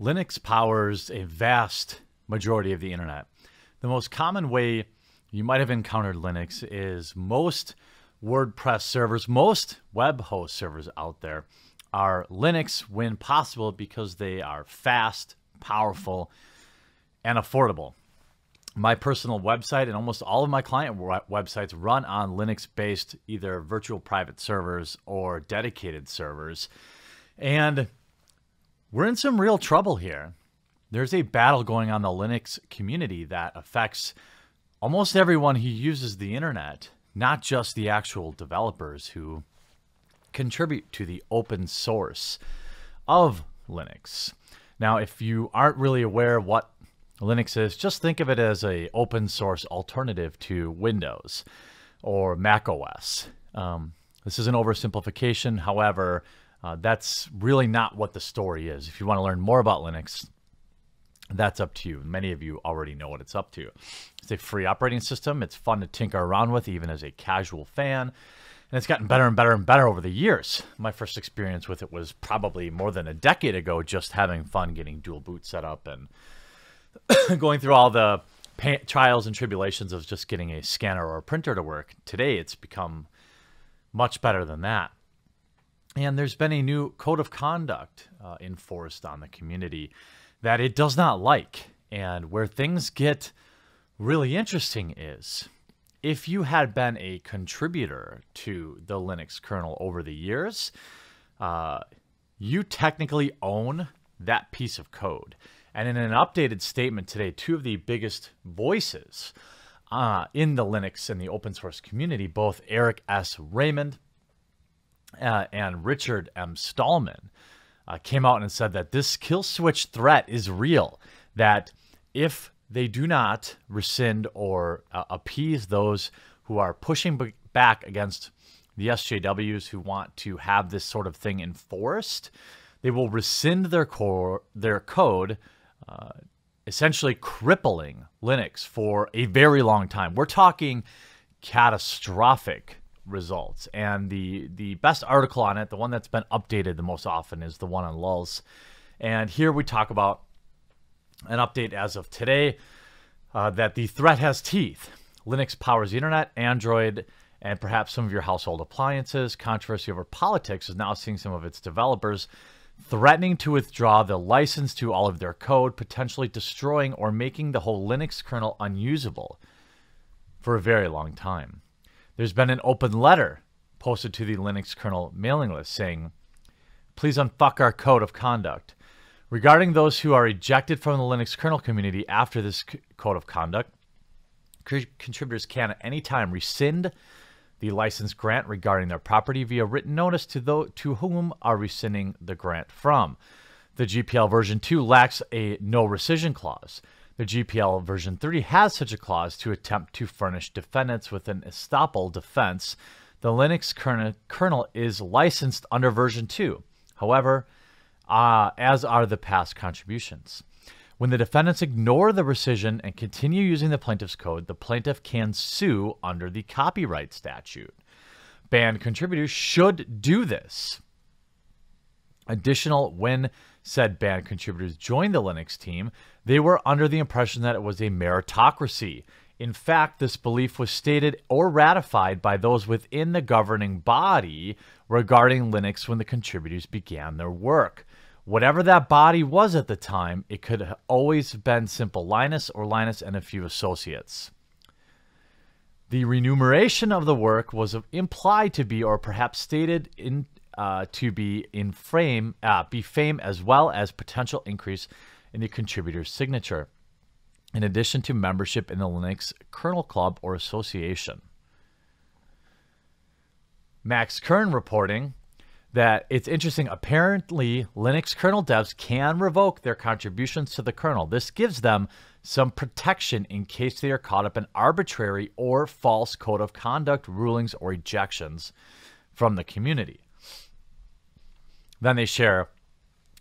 Linux powers a vast majority of the internet. The most common way you might have encountered Linux is most WordPress servers, most web host servers out there are Linux when possible because they are fast, powerful, and affordable. My personal website and almost all of my client websites run on Linux-based either virtual private servers or dedicated servers. And we're in some real trouble here. There's a battle going on in the Linux community that affects almost everyone who uses the internet, not just the actual developers who contribute to the open source of Linux. Now, if you aren't really aware what Linux is, just think of it as an open source alternative to Windows or Mac OS. This is an oversimplification. However, that's really not what the story is. If you want to learn more about Linux, that's up to you. Many of you already know what it's up to. It's a free operating system. It's fun to tinker around with, even as a casual fan. And it's gotten better and better and better over the years. My first experience with it was probably more than a decade ago, just having fun getting dual boot set up and going through all the trials and tribulations of just getting a scanner or a printer to work. Today, it's become much better than that. And there's been a new code of conduct enforced on the community that it does not like. And where things get really interesting is, if you had been a contributor to the Linux kernel over the years, you technically own that piece of code. And in an updated statement today, two of the biggest voices in the Linux and the open source community, both Eric S. Raymond and Richard M. Stallman, came out and said that this kill switch threat is real, that if they do not rescind or appease those who are pushing back against the SJWs who want to have this sort of thing enforced, they will rescind their code, essentially crippling Linux for a very long time. We're talking catastrophic results. And the best article on it, the one that's been updated the most often, is the one on lulz. And here we talk about an update as of today that the threat has teeth. Linux powers the internet, Android, and perhaps some of your household appliances. Controversy over politics is now seeing some of its developers threatening to withdraw the license to all of their code, potentially destroying or making the whole Linux kernel unusable for a very long time. There's been an open letter posted to the Linux kernel mailing list saying, please unfuck our code of conduct. Regarding those who are ejected from the Linux kernel community after this code of conduct, contributors can at any time rescind the license grant regarding their property via written notice to whom are rescinding the grant from. The GPL version 2 lacks a no rescission clause. The GPL version 3 has such a clause to attempt to furnish defendants with an estoppel defense. The Linux kernel is licensed under version 2. However, as are the past contributions. When the defendants ignore the rescission and continue using the plaintiff's code, the plaintiff can sue under the copyright statute. Banned contributors should do this. Additional, when said banned contributors joined the Linux team, they were under the impression that it was a meritocracy. In fact, this belief was stated or ratified by those within the governing body regarding Linux when the contributors began their work. Whatever that body was at the time, it could have always been simple Linus or Linus and a few associates. The remuneration of the work was implied to be, or perhaps stated to be fame as well as potential increase in the contributor's signature, in addition to membership in the Linux kernel club or association. Max Kern reporting that it's interesting. Apparently, Linux kernel devs can revoke their contributions to the kernel. This gives them some protection in case they are caught up in arbitrary or false code of conduct rulings or ejections from the community. Then they share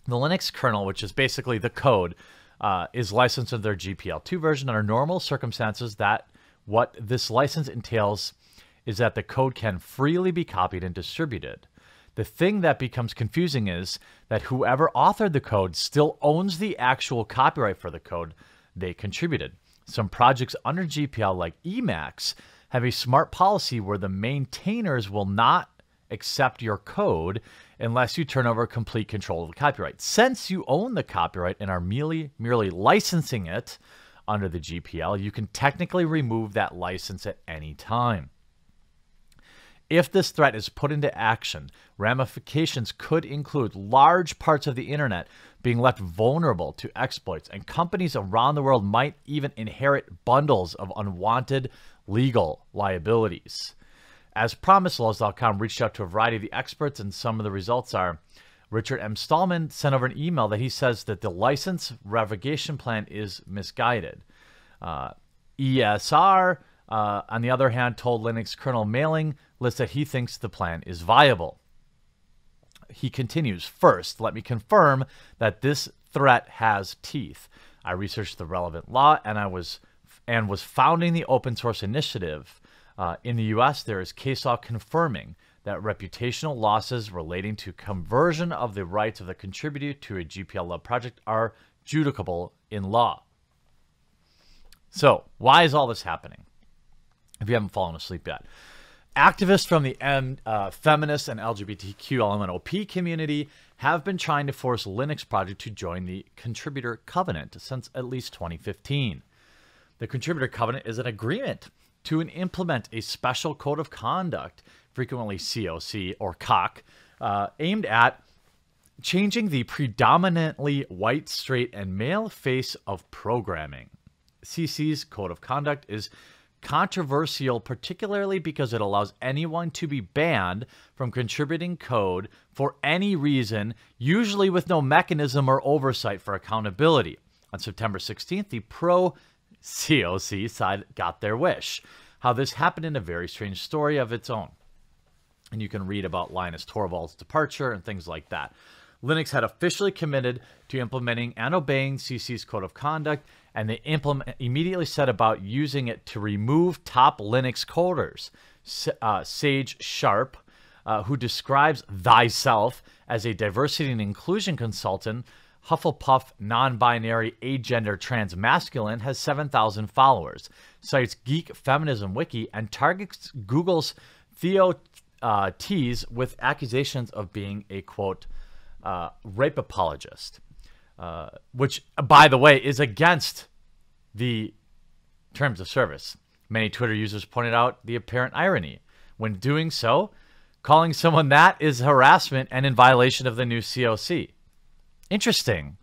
the Linux kernel, which is basically the code, is licensed under their GPL2 version. Under normal circumstances, that what this license entails is that the code can freely be copied and distributed. The thing that becomes confusing is that whoever authored the code still owns the actual copyright for the code they contributed. Some projects under GPL, like Emacs, have a smart policy where the maintainers will not accept your code unless you turn over complete control of the copyright. Since you own the copyright and are merely licensing it under the GPL, you can technically remove that license at any time. If this threat is put into action, ramifications could include large parts of the internet being left vulnerable to exploits, and companies around the world might even inherit bundles of unwanted legal liabilities. As promised, Laws.com reached out to a variety of the experts, and some of the results are: Richard M. Stallman sent over an email that he says that the license revocation plan is misguided. ESR, on the other hand, told Linux kernel mailing list that he thinks the plan is viable. He continues, first, let me confirm that this threat has teeth. I researched the relevant law and was founding the open source initiative. In the US, there is case law confirming that reputational losses relating to conversion of the rights of the contributor to a GPL project are judicable in law. So, why is all this happening? If you haven't fallen asleep yet. Activists from the feminist and LGBTQ LMNOP community have been trying to force Linux project to join the Contributor Covenant since at least 2015. The Contributor Covenant is an agreement to implement a special code of conduct, frequently COC or COC, aimed at changing the predominantly white, straight, and male face of programming. CC's code of conduct is controversial, particularly because it allows anyone to be banned from contributing code for any reason, usually with no mechanism or oversight for accountability. On September 16th, the pro-COC side got their wish. How this happened in a very strange story of its own. And you can read about Linus Torvalds' departure and things like that. Linux had officially committed to implementing and obeying CC's code of conduct, and they immediately set about using it to remove top Linux coders. Sage Sharp, who describes thyself as a diversity and inclusion consultant, Hufflepuff non-binary agender transmasculine, has 7,000 followers, cites Geek Feminism Wiki, and targets Google's Theo Tees with accusations of being a, quote, rape apologist, which, by the way, is against the terms of service. Many Twitter users pointed out the apparent irony. When doing so, calling someone that is harassment and in violation of the new COC. Interesting.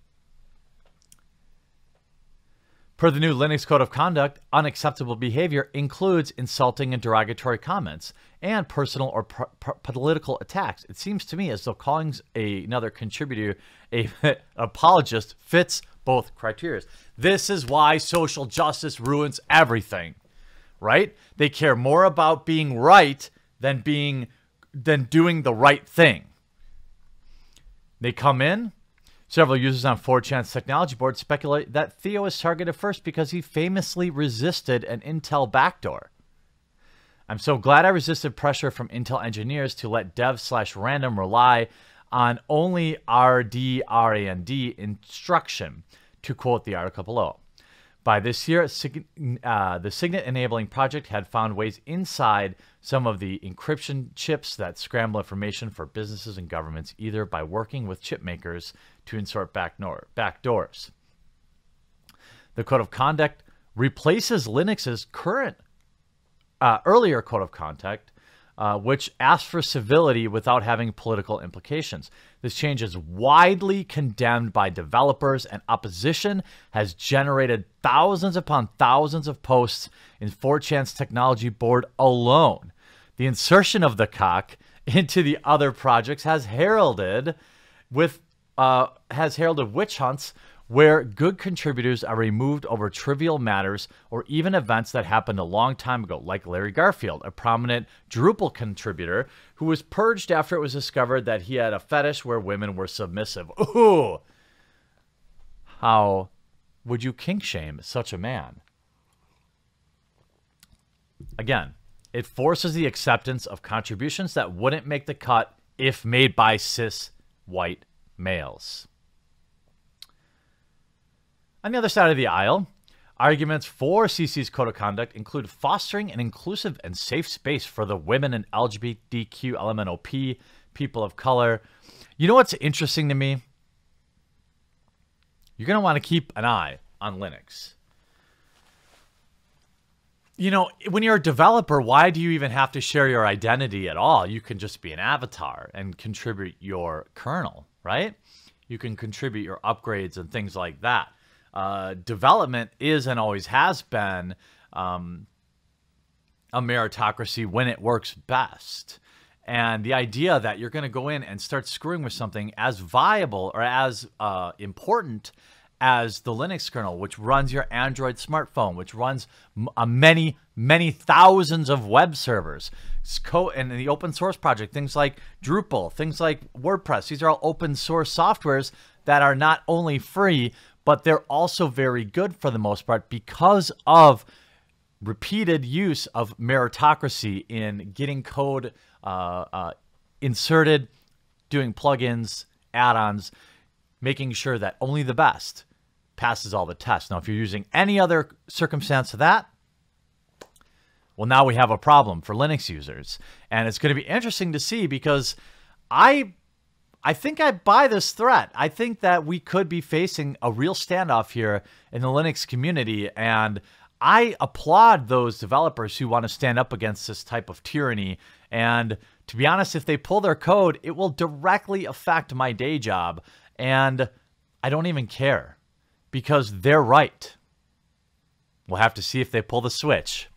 Per the new Linux Code of Conduct, unacceptable behavior includes insulting and derogatory comments and personal or political attacks. It seems to me as though calling another contributor a apologist fits both criteria. This is why social justice ruins everything, right? They care more about being right than doing the right thing. They come in. Several users on 4chan's technology board speculate that Theo is targeted first because he famously resisted an Intel backdoor. I'm so glad I resisted pressure from Intel engineers to let dev/random rely on only RD/RAND instruction, to quote the article below. By this year, the Signet enabling project had found ways inside some of the encryption chips that scramble information for businesses and governments, either by working with chip makers to insert backdoors. The Code of Conduct replaces Linux's earlier Code of Conduct, which asks for civility without having political implications. This change is widely condemned by developers, and opposition has generated thousands upon thousands of posts in 4chan's technology board alone. The insertion of the COC into the other projects has heralded witch hunts where good contributors are removed over trivial matters or even events that happened a long time ago, like Larry Garfield, a prominent Drupal contributor who was purged after it was discovered that he had a fetish where women were submissive. Ooh! How would you kink shame such a man? Again, it forces the acceptance of contributions that wouldn't make the cut if made by cis white males. On the other side of the aisle, arguments for CC's code of conduct include fostering an inclusive and safe space for the women and LGBTQ LMNOP, people of color. You know what's interesting to me? You're going to want to keep an eye on Linux. You know, when you're a developer, why do you even have to share your identity at all? You can just be an avatar and contribute your kernel, right? You can contribute your upgrades and things like that. Development is and always has been a meritocracy when it works best. And the idea that you're going to go in and start screwing with something as viable or as important as the Linux kernel, which runs your Android smartphone, which runs many, many thousands of web servers. And in the open source project, things like Drupal, things like WordPress, these are all open source softwares that are not only free, but they're also very good for the most part because of repeated use of meritocracy in getting code inserted, doing plugins, add-ons, making sure that only the best passes all the tests. Now, if you're using any other circumstance of that, well, now we have a problem for Linux users. And it's going to be interesting to see because I think I buy this threat. I think that we could be facing a real standoff here in the Linux community. And I applaud those developers who want to stand up against this type of tyranny. And to be honest, if they pull their code, it will directly affect my day job. And I don't even care because they're right. We'll have to see if they pull the switch.